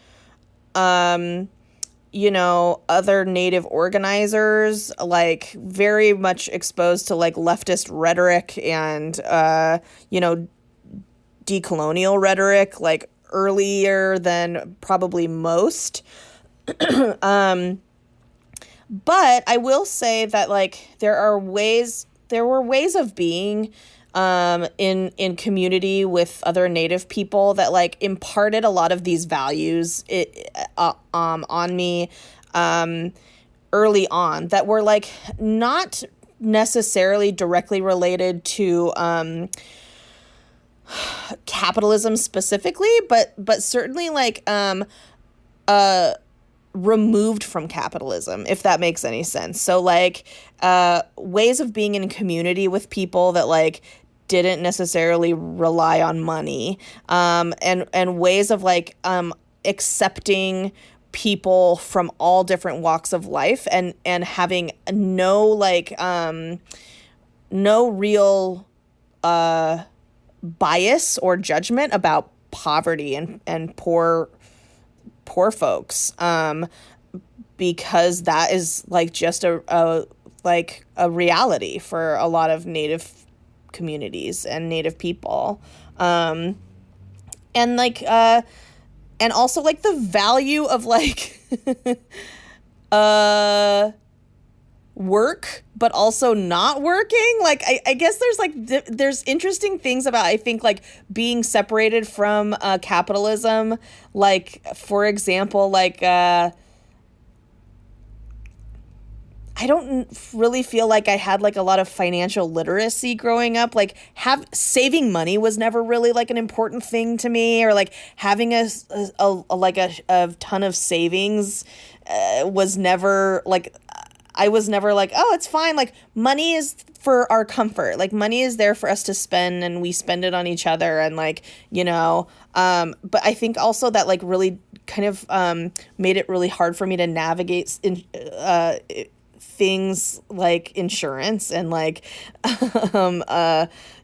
other Native organizers, like very much exposed to like leftist rhetoric and, decolonial rhetoric, like earlier than probably most. But I will say that like there were ways of being in community with other Native people that like imparted a lot of these values on me early on that were like not necessarily directly related to capitalism specifically, but certainly like removed from capitalism, if that makes any sense. So like ways of being in community with people that like didn't necessarily rely on money, and ways of like accepting people from all different walks of life and having no like no real bias or judgment about poverty and poor folks, because that is like just a reality for a lot of Native communities and Native people, and like and also like the value of like work but also not working. Like I guess there's like there's interesting things about, I think, like being separated from capitalism. Like for example, like I don't really feel like I had like a lot of financial literacy growing up. Like saving money was never really like an important thing to me, or like having a ton of savings was never like, I was never like, oh, it's fine. Like money is for our comfort. Like money is there for us to spend, and we spend it on each other. And like, you know, but I think also that like really kind of made it really hard for me to navigate things like insurance and like,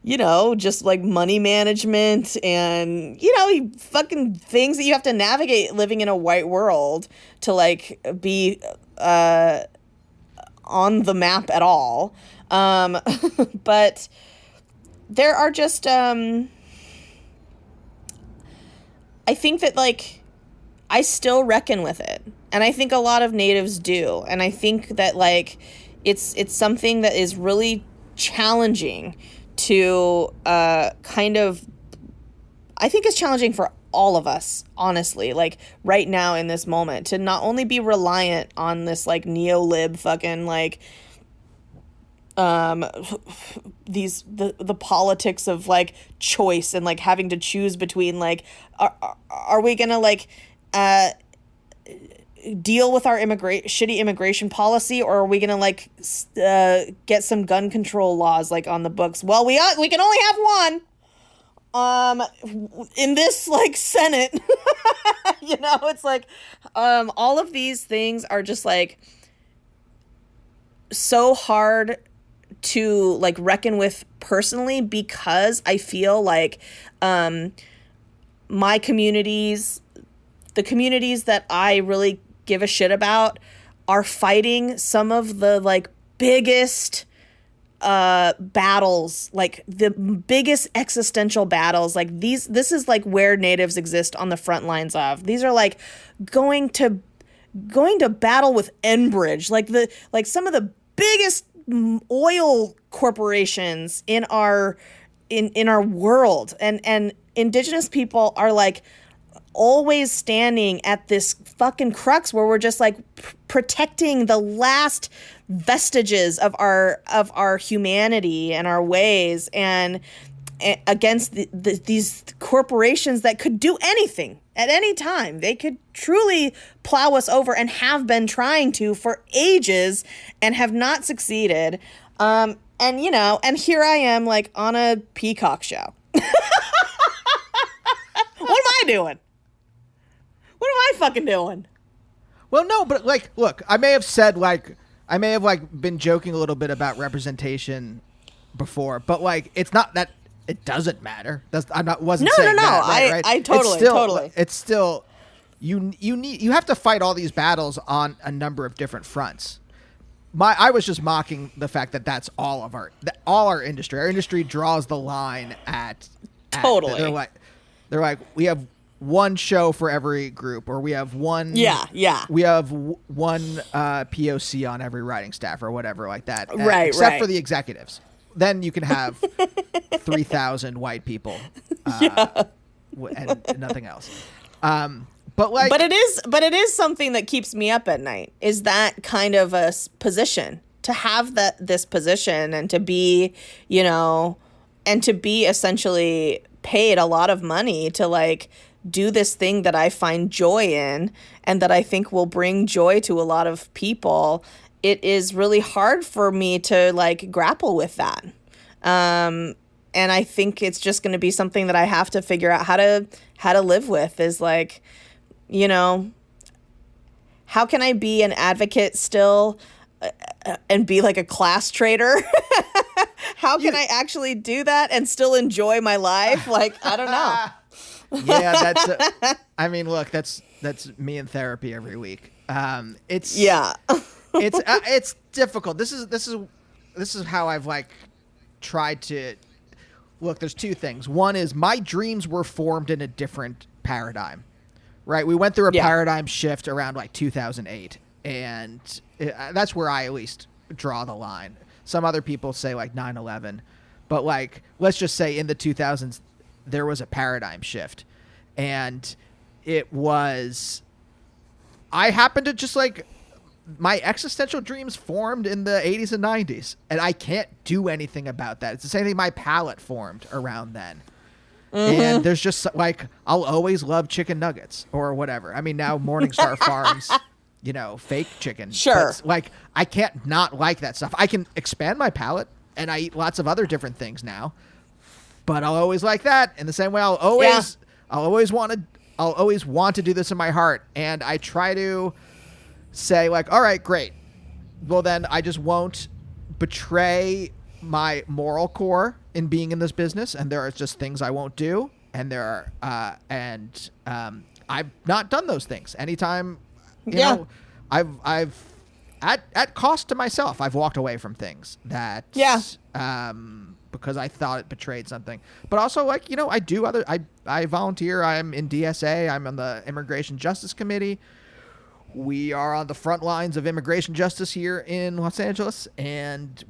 you know, just like money management and, you know, fucking things that you have to navigate living in a white world to like be on the map at all. But there are just, I think that like, I still reckon with it. And I think a lot of Natives do. And I think that like, it's something that is really challenging to kind of, I think it's challenging for all of us, honestly, like right now in this moment, to not only be reliant on this like neo-lib fucking like the politics of like choice and like having to choose between like are we gonna like deal with our shitty immigration policy, or are we gonna like get some gun control laws like on the books? Well, we can only have one in this like Senate. You know, it's like all of these things are just like so hard to like reckon with personally, because I feel like my communities, the communities that I really give a shit about, are fighting some of the like biggest battles, like the biggest existential battles. Like this is like where Natives exist on the front lines of. These are like going to battle with Enbridge, like some of the biggest oil corporations in our world, and Indigenous people are like always standing at this fucking crux where we're just like protecting the last vestiges of our humanity and our ways, and against these corporations that could do anything at any time. They could truly plow us over, and have been trying to for ages and have not succeeded. And you know, and here I am like on a Peacock show. What am I doing? What am I fucking doing? Well, no, but like, look, I may have been joking a little bit about representation before, but like, it's not that it doesn't matter. Wasn't saying that, right? I totally. It's still, you have to fight all these battles on a number of different fronts. I was just mocking the fact that that's all our industry. Our industry draws the line at totally. They're like we have one show for every group, or we have one. Yeah. We have one POC on every writing staff, or whatever like that. Right. Except for the executives. then you can have 3,000 white people and nothing else. But it is something that keeps me up at night, is that kind of a position, to have this position and to be, and to be essentially paid a lot of money to like do this thing that I find joy in and that I think will bring joy to a lot of people. It is really hard for me to like grapple with that. And I think it's just going to be something that I have to figure out how to live with, is like, how can I be an advocate still and be like a class traitor? How can I actually do that and still enjoy my life? Like, I don't know. Yeah, look, that's me in therapy every week. It's difficult. This is how I've like tried to look. There's two things. One is my dreams were formed in a different paradigm, right? We went through a paradigm shift around like 2008, and that's where I at least draw the line. Some other people say like 9/11, but like, let's just say in the 2000s, there was a paradigm shift, and I happened to just like, my existential dreams formed in the 80s and 90s, and I can't do anything about that. It's the same thing my palate formed around then. Mm-hmm. And there's just like, I'll always love chicken nuggets or whatever. I mean, now Morningstar Farms, fake chicken. Sure. But, like, I can't not like that stuff. I can expand my palate, and I eat lots of other different things now, but I'll always like that. In the same way, I'll always want to do this in my heart. And I try to say like, all right, great. Well, then I just won't betray my moral core in being in this business. And there are just things I won't do. And I've not done those things. Anytime, you know, I've at cost to myself, I've walked away from things that, because I thought it betrayed something. But also, like, I volunteer. I'm in DSA. I'm on the Immigration Justice Committee. We are on the front lines of immigration justice here in Los Angeles, and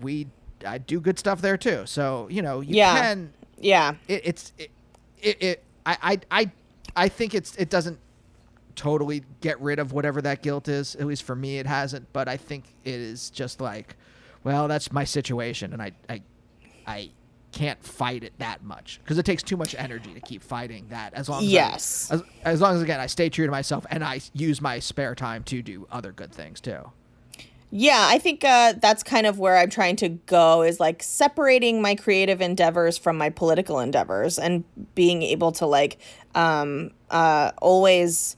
I do good stuff there too. So, can. Yeah. I think it doesn't totally get rid of whatever that guilt is. At least for me, it hasn't. But I think it is just like, well, that's my situation, and I can't fight it that much because it takes too much energy to keep fighting that. As long as again, I stay true to myself and I use my spare time to do other good things too. Yeah, I think that's kind of where I'm trying to go, is like separating my creative endeavors from my political endeavors and being able to like always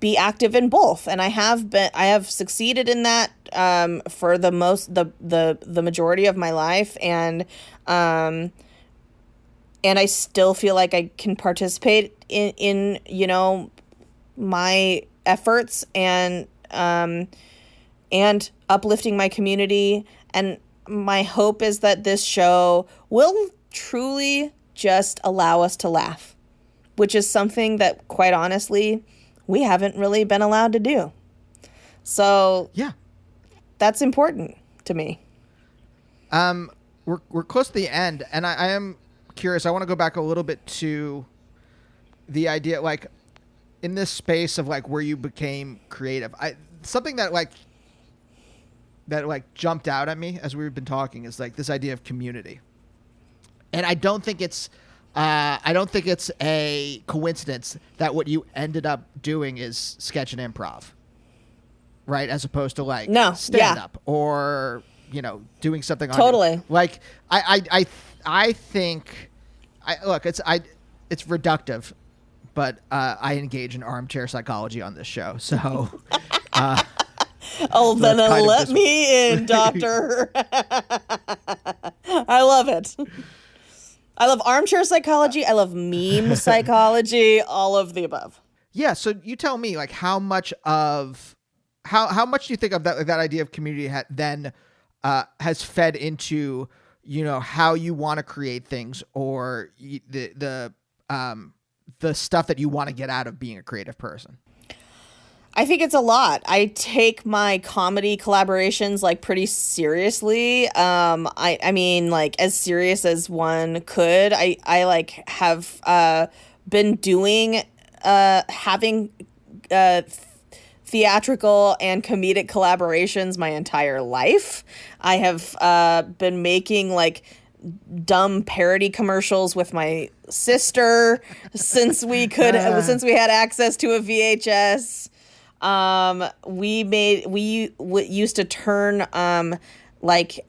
be active in both. And I have succeeded in that for the majority of my life, and I still feel like I can participate in my efforts and uplifting my community. And my hope is that this show will truly just allow us to laugh, which is something that, quite honestly, we haven't really been allowed to do. So yeah, that's important to me. We're close to the end, and I am curious. I want to go back a little bit to the idea, like, in this space of like where you became creative. Something that jumped out at me as we've been talking is like this idea of community, and I don't think it's a coincidence that what you ended up doing is sketch and improv, right? As opposed to like stand up or, doing something. Totally. Like I think it's reductive, but I engage in armchair psychology on this show. So, then let me in, doctor. I love it. I love armchair psychology. I love meme psychology. All of the above. Yeah. So you tell me, like, how much do you think of that idea of community then has fed into how you want to create things, or the stuff that you want to get out of being a creative person? I think it's a lot. I take my comedy collaborations like pretty seriously. I mean like as serious as one could. I like have been doing having uh theatrical and comedic collaborations my entire life. I have been making like dumb parody commercials with my sister since we had access to a VHS. We used to turn like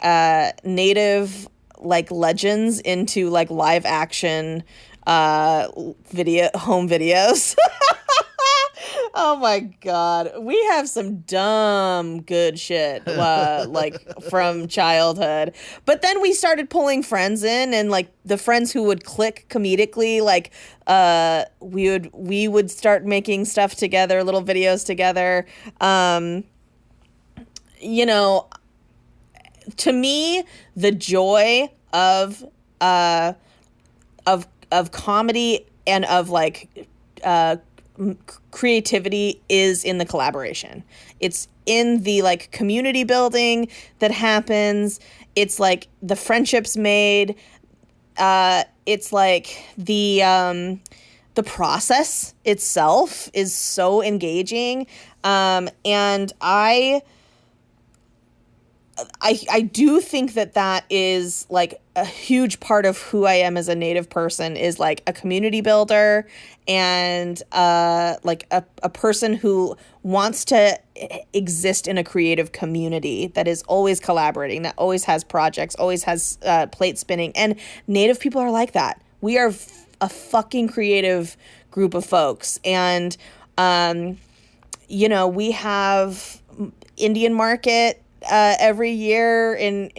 native like legends into like live action video home videos. Oh my God. We have some dumb good shit like from childhood. But then we started pulling friends in, and like the friends who would click comedically, like we would start making stuff together, little videos together. You know, to me, the joy of comedy and of like creativity is in the collaboration. It's in the like community building that happens. It's like the friendships made. It's like the process itself is so engaging. And I do think that is like a huge part of who I am as a Native person, is like a community builder and like a person who wants to exist in a creative community that is always collaborating, that always has projects, always has plate spinning. And Native people are like that. We are a fucking creative group of folks. And, you know, we have Indian Market every year in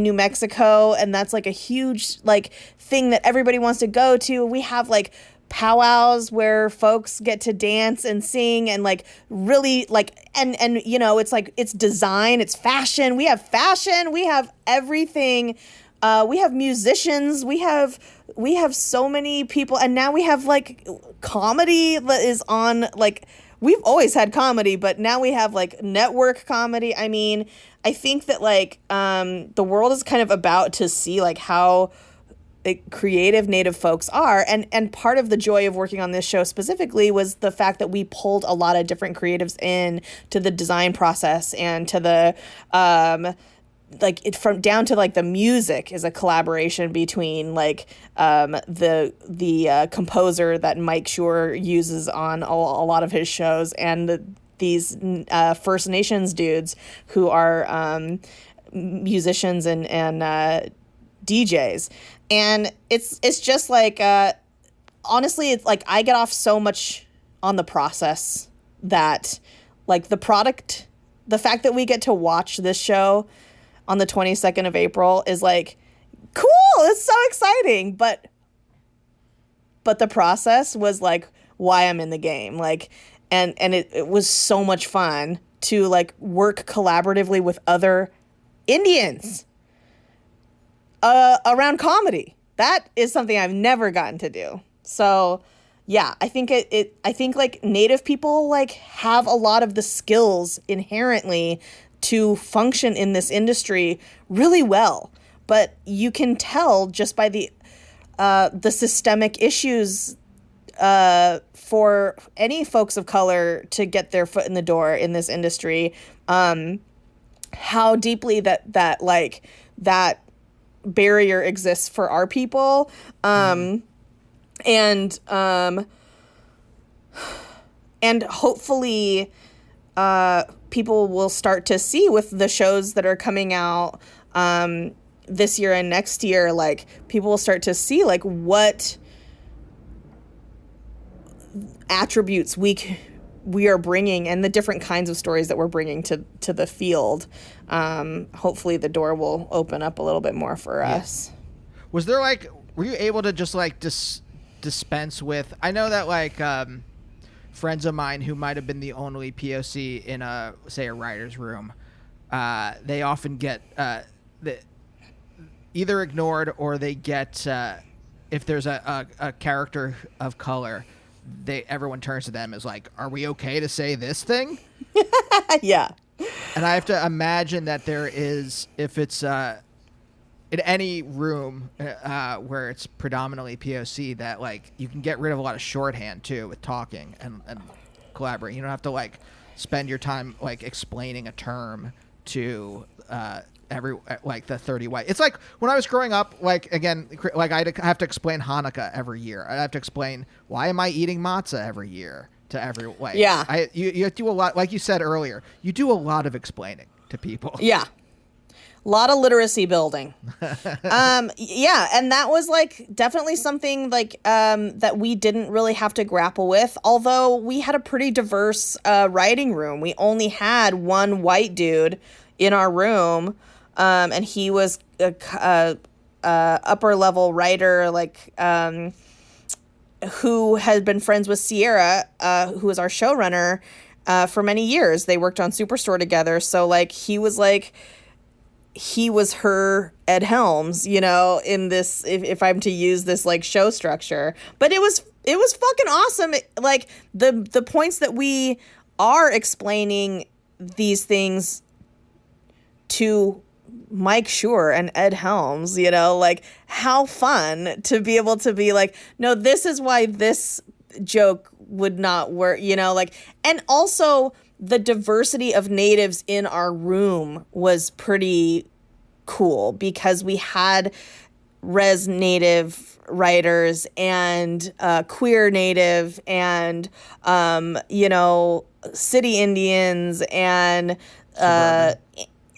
New Mexico, and that's like a huge like thing that everybody wants to go to. We have like powwows where folks get to dance and sing and like really like and you know, it's like it's design, it's fashion. We have everything. We have musicians, we have so many people, and now we have like comedy that is on like. We've always had comedy, but now we have like network comedy. I mean, I think that like the world is kind of about to see like how creative Native folks are. And part of the joy of working on this show specifically was the fact that we pulled a lot of different creatives in to the design process and to the like it from down to like the music is a collaboration between like the composer that Mike Schur uses on a lot of his shows and these First Nations dudes who are musicians and DJs. And it's just like honestly, it's like I get off so much on the process that like the product, the fact that we get to watch this show on the 22nd of April is like, cool, it's so exciting. But the process was like why I'm in the game. Like, and it was so much fun to like work collaboratively with other Indians around comedy. That is something I've never gotten to do. So yeah, I think I think like Native people like have a lot of the skills inherently to function in this industry really well, but you can tell just by the systemic issues for any folks of color to get their foot in the door in this industry, how deeply that barrier exists for our people, and hopefully people will start to see with the shows that are coming out this year and next year, like people will start to see like what attributes we are bringing and the different kinds of stories that we're bringing to the field. Hopefully the door will open up a little bit more for us. Was there like, were you able to just like dispense with, I know that like friends of mine who might have been the only POC in a writer's room, they often get either ignored or they get if there's a character of color, everyone turns to them as like, are we okay to say this thing? Yeah. And I have to imagine that there is, if it's in any room where it's predominantly POC, that like you can get rid of a lot of shorthand too with talking and collaborating. You don't have to like spend your time like explaining a term to like the 30 white. It's like when I was growing up, like again, like I'd have to explain Hanukkah every year. I'd have to explain, why am I eating matzah every year to every, like, yeah. You do a lot, like you said earlier, you do a lot of explaining to people. Yeah. A lot of literacy building. Yeah. And that was like definitely something like that we didn't really have to grapple with, although we had a pretty diverse writing room. We only had one white dude in our room, and he was a upper level writer, like who had been friends with Sierra, who was our showrunner for many years. They worked on Superstore together. So like he was her Ed Helms, you know, in this, if I'm to use this like show structure. But it was fucking awesome. Like the points that we are explaining these things to Mike Schur and Ed Helms, you know, like how fun to be able to be like, no, this is why this joke would not work, you know, like, and also the diversity of natives in our room was pretty cool because we had res native writers and queer native and, you know, city Indians and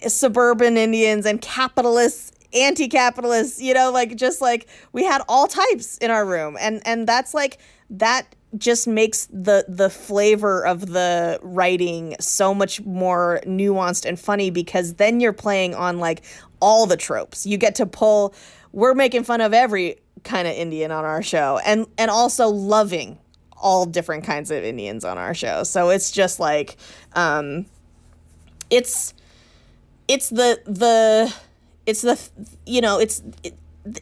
suburban Indians and capitalists, anti-capitalists, you know, like just like we had all types in our room. And that's like, that just makes the flavor of the writing so much more nuanced and funny, because then you're playing on like all the tropes. You get to pull, we're making fun of every kind of Indian on our show and also loving all different kinds of Indians on our show. So it's just like, it's the you know, it's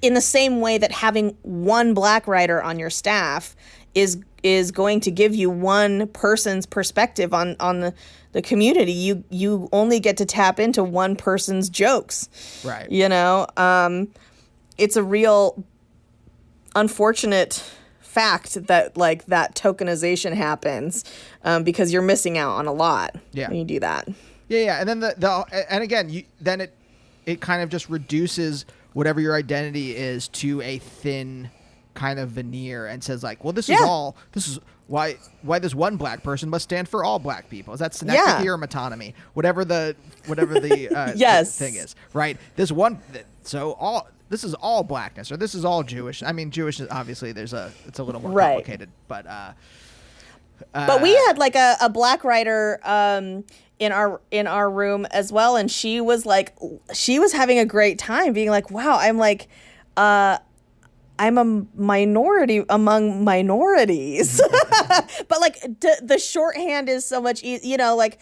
in the same way that having one black writer on your staff is going to give you one person's perspective on the community. You only get to tap into one person's jokes. Right. You know, it's a real unfortunate fact that like that tokenization happens because you're missing out on a lot when you do that. Yeah. And then and again, it kind of just reduces whatever your identity is to a thin kind of veneer and says like, well, this is why this one black person must stand for all black people. Is that synecdoche or metonymy? Whatever the yes. thing is, right? This is all blackness, or this is all Jewish. I mean, Jewish is obviously it's a little more complicated, but we had like a black writer in our room as well, and she was having a great time being like, wow, I'm a minority among minorities. But like the shorthand is so much you know, like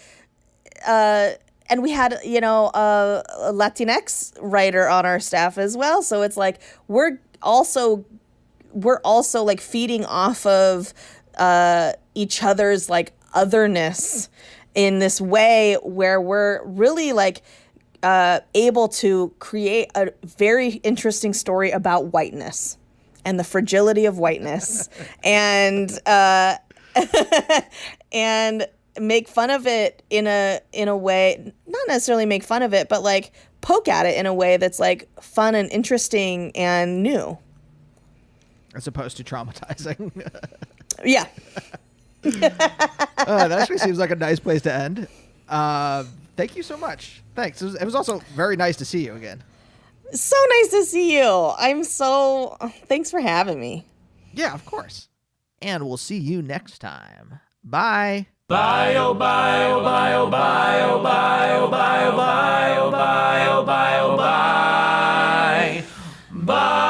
and we had, you know, a Latinx writer on our staff as well, so it's like we're also like feeding off of each other's like otherness in this way where we're really like able to create a very interesting story about whiteness and the fragility of whiteness and and make fun of it in a way, not necessarily make fun of it, but like poke at it in a way that's like fun and interesting and new, as opposed to traumatizing. Yeah. That actually seems like a nice place to end. Thank you so much. Thanks. It was also very nice to see you again. So nice to see you. Thanks for having me. Yeah, of course. And we'll see you next time. Bye. Bye, oh, bye, oh, bye, oh, bye, oh, bye, oh, bye, oh, bye, oh, bye, oh, bye, oh, bye. Bye.